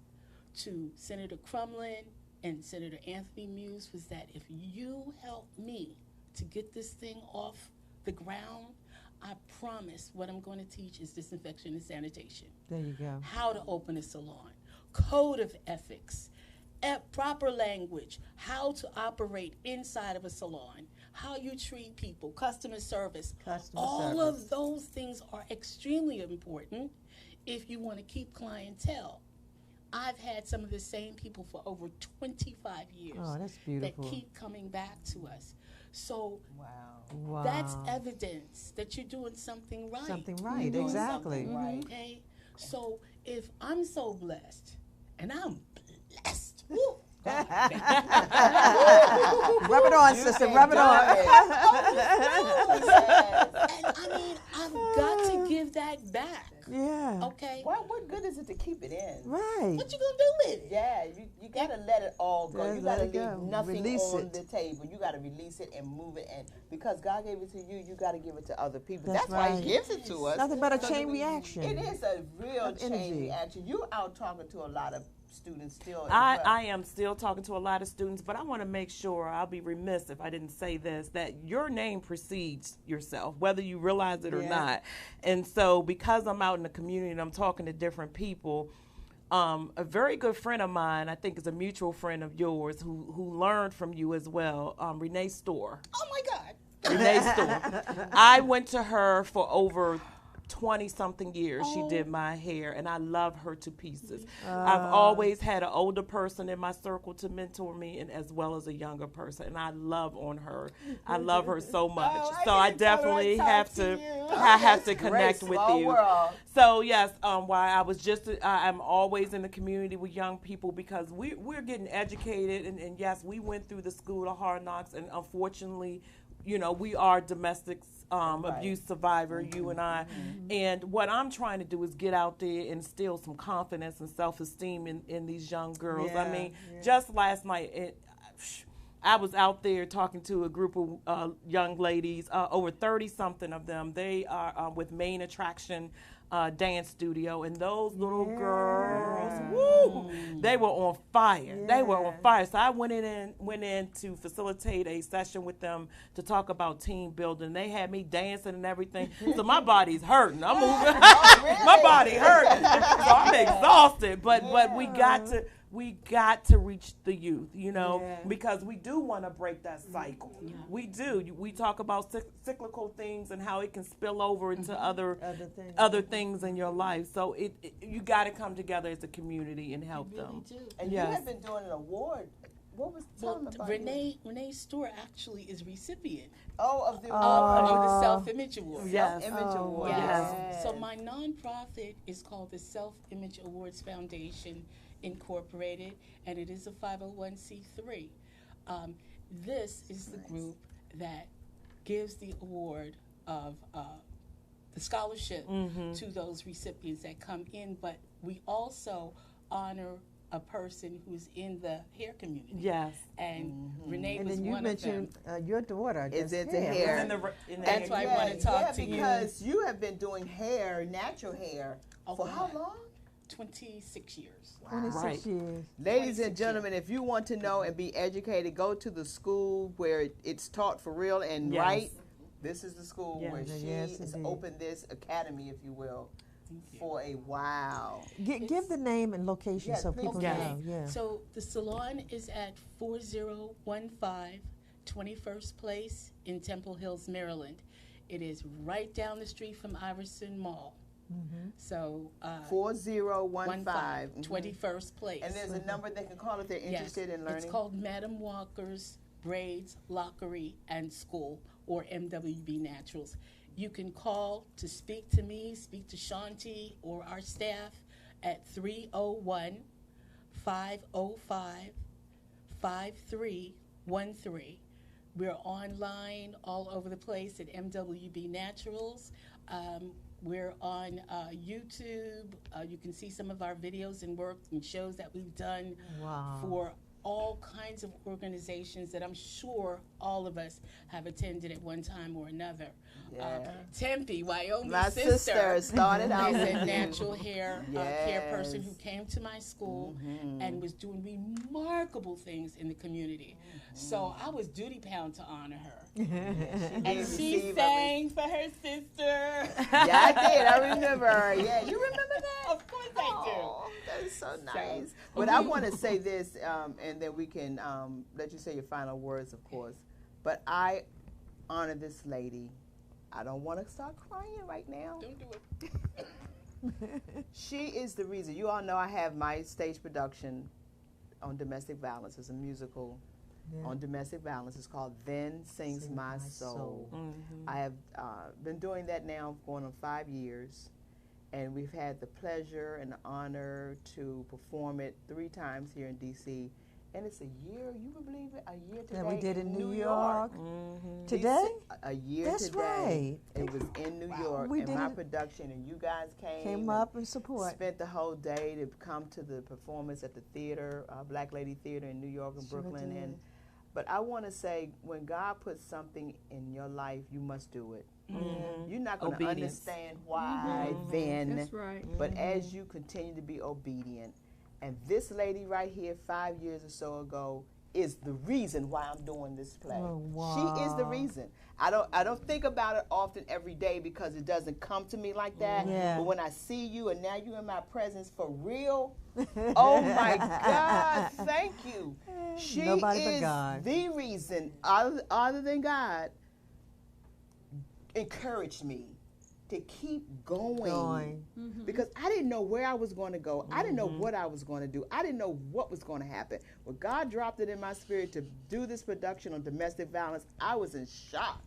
to Senator Crumlin and Senator Anthony Muse was that if you help me to get this thing off the ground, I promise what I'm going to teach is disinfection and sanitation. There you go. How to open a salon, code of ethics, proper language, how to operate inside of a salon, how you treat people, customer service. All of those things are extremely important if you want to keep clientele. I've had some of the same people for over 25 years that's beautiful. that keep coming back to us. So that's evidence that you're doing something right. Something right, You're doing exactly. something right. Okay? So if I'm so blessed, and I'm blessed, woo, Rub it on, sister. Rub it on. And I mean, I've got to give that back. Yeah. Okay. Well, what good is it to keep it in? Right. What you gonna do with it? Yeah, you gotta let it all go. You gotta let it leave go. nothing Release on it. the table. You gotta release it and move it, and because God gave it to you, you gotta give it to other people. That's why right. He gives it to us. Nothing but a So chain reaction. It is a real Of chain energy. reaction. You out talking to a lot of students still. as I well. am still talking to a lot of students, but I want to make sure, I'll be remiss if I didn't say this, that your name precedes yourself, whether you realize it or not. And so because I'm out in the community and I'm talking to different people, a very good friend of mine, I think is a mutual friend of yours, who learned from you as well, Renee Storr. Oh my God. Renee Storr. I went to her for over 20-something years. She did my hair, and I love her to pieces. I've always had an older person in my circle to mentor me, and as well as a younger person, and I love on her. I love her so much. So I definitely have to connect with you. World. So yes, why I was just I'm always in the community with young people because we're getting educated, and yes, we went through the school of hard knocks, and unfortunately we are domestic abuse survivor, you and I. And what I'm trying to do is get out there and instill some confidence and self-esteem in these young girls. I mean, just last night, I was out there talking to a group of young ladies, over 30-something of them. They are with Main Attraction Dance Studio, and those little girls, woo, they were on fire. They were on fire. So I went in to facilitate a session with them to talk about team building. They had me dancing and everything. So my body's hurting. I'm moving. My body hurting. So I'm exhausted. But we got to reach the youth, because we do want to break that cycle. We do. We talk about cyclical things and how it can spill over into other things in your life. So you got to come together as a community and help them. And you have been doing an award. What was about Renee Store actually is recipient of the Self-Image Award. Yes. Self-Image Award. Yes. So my nonprofit is called the Self-Image Awards Foundation Incorporated, and it is a 501c3. This is the group that gives the award of the scholarship to those recipients that come in, but we also honor a person who's in the hair community. Yes. And Renee was then you one of them. mentioned your daughter. Is it the hair? That's why I want to talk to you. Because you have been doing hair, natural hair, for how long? 26 years. Wow. 26 years. Ladies and gentlemen, if you want to know and be educated, go to the school where it's taught for real and right. This is the school where she has opened this academy, if you will, for a while. Give the name and location so people know. Yeah. So the salon is at 4015 21st Place in Temple Hills, Maryland. It is right down the street from Iverson Mall. So 4015 21st Place. And there's a number they can call if they're interested in learning. It's called Madam Walker's Braids, Lockery, and School, or MWB Naturals. You can call to speak to me, speak to Shanti or our staff at 301-505-5313. We're online all over the place at MWB Naturals. We're on YouTube. You can see some of our videos and work and shows that we've done for all kinds of organizations that I'm sure all of us have attended at one time or another. Tempe, Wyoming, my sister started out as a natural hair care person who came to my school and was doing remarkable things in the community. So I was duty bound to honor her. And she sang for her sister. Yeah, I did. I remember her. Yeah, you remember that? Of course I do. That is so nice. But I want to say this, and then we can let you say your final words, of course. But I honor this lady. I don't want to start crying right now. Don't do it. She is the reason. You all know I have my stage production on domestic violence. It's a musical on domestic violence. It's called Then Sings My Soul. I have been doing that now going on 5 years. And we've had the pleasure and the honor to perform it 3 times here in D.C. And it's a year, you would believe it, a year today. And we did in New York. Today? A year That's today. Right. It was in New York, and my production, and you guys came up and support. Spent the whole day to come to the performance at the theater, Black Lady Theater in New York and Brooklyn. But I want to say, when God puts something in your life, you must do it. You're not going to understand why then. That's right. But as you continue to be obedient, and this lady right here 5 years or so ago is the reason why I'm doing this play. Oh, wow. She is the reason. I don't think about it often every day because it doesn't come to me like that. But when I see you and now you're in my presence for real, oh my God, thank you. She Nobody is but God. The reason, other than God, encouraged me to keep going. Because I didn't know where I was going to go. I didn't know what I was going to do. I didn't know what was going to happen. When God dropped it in my spirit to do this production on domestic violence, I was in shock.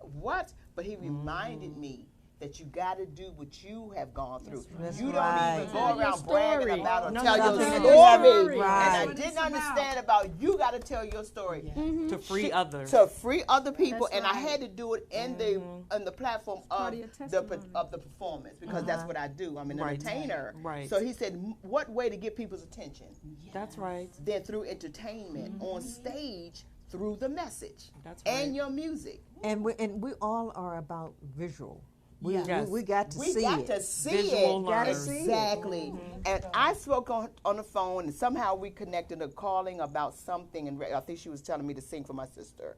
What? But he reminded me that you got to do what you have gone through. That's You right. don't even go around bragging about or No, tell no, your no, story. no, no. Right. And I didn't understand about you got to tell your story To free others. to free other people, That's and I right. had to do it in the platform part of of your the testimony. of the performance because that's what I do. I'm an Right. entertainer. Right. So he said, what way to get people's attention? That's right. Then through entertainment on stage through the message That's and right. your music. And we all are about visual. We, Yes. we got to We see got it. to see Visual it. learners. Exactly. And I spoke on the phone, and somehow we connected a calling about something, and I think she was telling me to sing for my sister.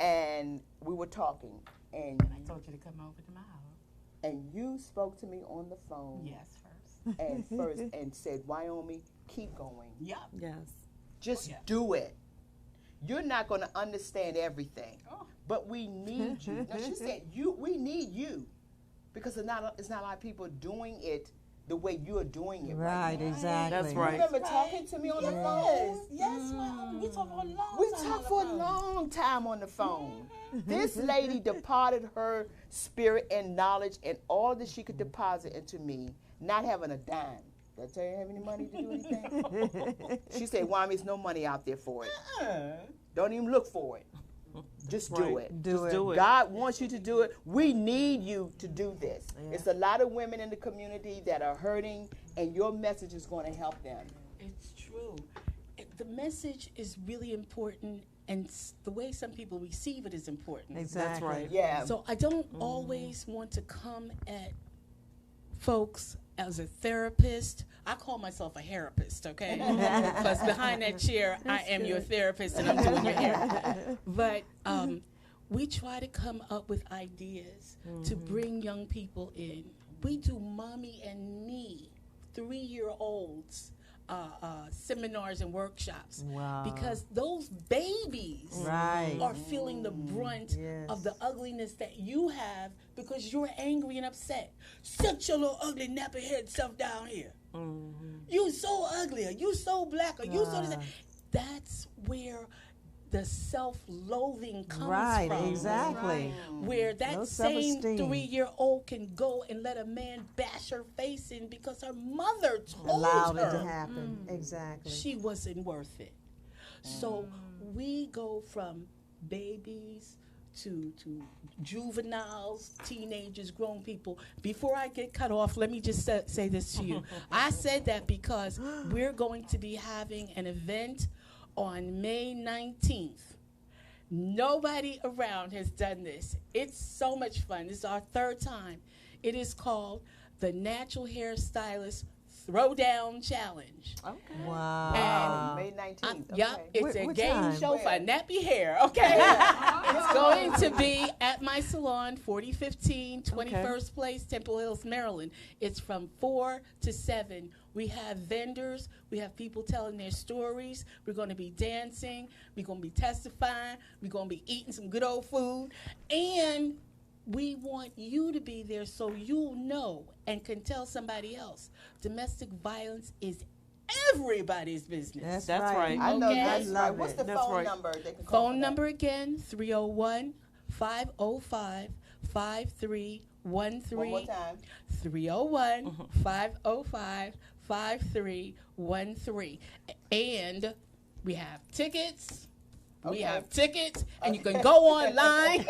And we were talking, and I told you to come over to my house. and you spoke to me on the phone. Yes, first. And said, Wyoming, keep going. Yep. Yes. Just do it. You're not going to understand everything, but we need you. Now, she said, we need you, because it's not a lot of people doing it the way you're doing it right now. Exactly. That's right. You remember talking to me on the phone? Yes, well, we talked for a long time. We talked for a long time on the phone. This lady departed her spirit and knowledge and all that she could deposit into me, not having a dime. Did I tell you I have any money to do anything? She said, Why, there's no money out there for it. Don't even look for it. Just do it. Do it. Do it. God wants you to do it. We need you to do this. It's a lot of women in the community that are hurting, and your message is going to help them. It's true. The message is really important, and the way some people receive it is important. Exactly. That's right. Yeah. So I don't always want to come at folks as a therapist. I call myself a therapist, okay? Because behind that chair, I am your therapist and I'm doing your hair. But we try to come up with ideas to bring young people in. We do Mommy and Me, 3-year-olds. Seminars and workshops. Wow. Because those babies Right. are feeling the brunt Yes. of the ugliness that you have because you're angry and upset. Sit your little ugly nappy head self down here. You so ugly, or you so black, or you so this. That's where the self-loathing comes Right, from. exactly. Where that No same self-esteem. 3-year-old can go and let a man bash her face in because her mother told Allowed her it to happen. Exactly. she wasn't worth it. So we go from babies to juveniles, teenagers, grown people. Before I get cut off, let me just say this to you. I said that because we're going to be having an event on May 19th. Nobody around has done this. It's so much fun. This is our 3rd time. It is called the Natural Hairstylist Throwdown Challenge. Okay. Wow. May 19th. Yep, it's a What game time? show for nappy hair, okay? It's going to be at my salon, 4015 21st Place, Temple Hills, Maryland. It's from 4 to 7. We have vendors. We have people telling their stories. We're going to be dancing. We're going to be testifying. We're going to be eating some good old food. And we want you to be there so you'll know and can tell somebody else. Domestic violence is everybody's business. That's right. I know Okay. that's right. Love What's it. the That's phone right. number? They can call Phone for number again, 301-505-5313. One more time. 301-505-5313. And we have tickets. We Okay. have tickets, and you can go online.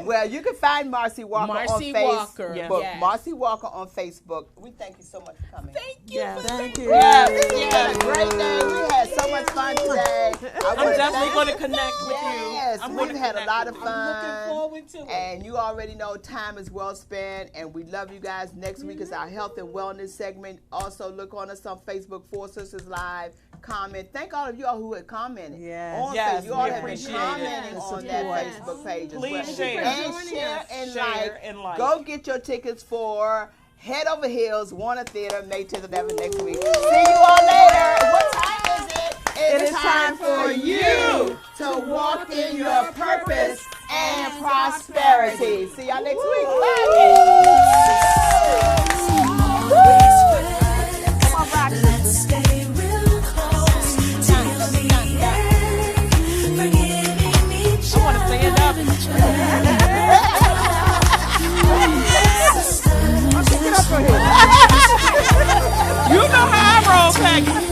Well, you can find Marcy Walker Marcy on Facebook. Walker, yes. Marcy Walker on Facebook. We thank you so much for coming. Thank you. Yes. Thank you. Yeah, this has been a great day. We had so much fun today. I'm definitely going to connect with Yes, you. I'm we've gonna had a connect lot with of you. fun. I'm looking forward to it. And you already know time is well spent, and we love you guys. Next week is our health and wellness segment. Also, look on us on Facebook, Four Sisters Live. Comment. Thank all of you all who had commented. Yes. On Yes, Facebook. You all we have been appreciate it. commenting The on that support. Facebook page as Please well. share. And share and Share like. and like. Go get your tickets for Head Over Heels, Warner Theater, May 10th and 11th next week. See you all later. What time is it? It is time for you to walk in your purpose and prosperity. See y'all next week. Bye. Come on, rock. Let's stay real close till the end. Forgiving each other. I want to stand up. like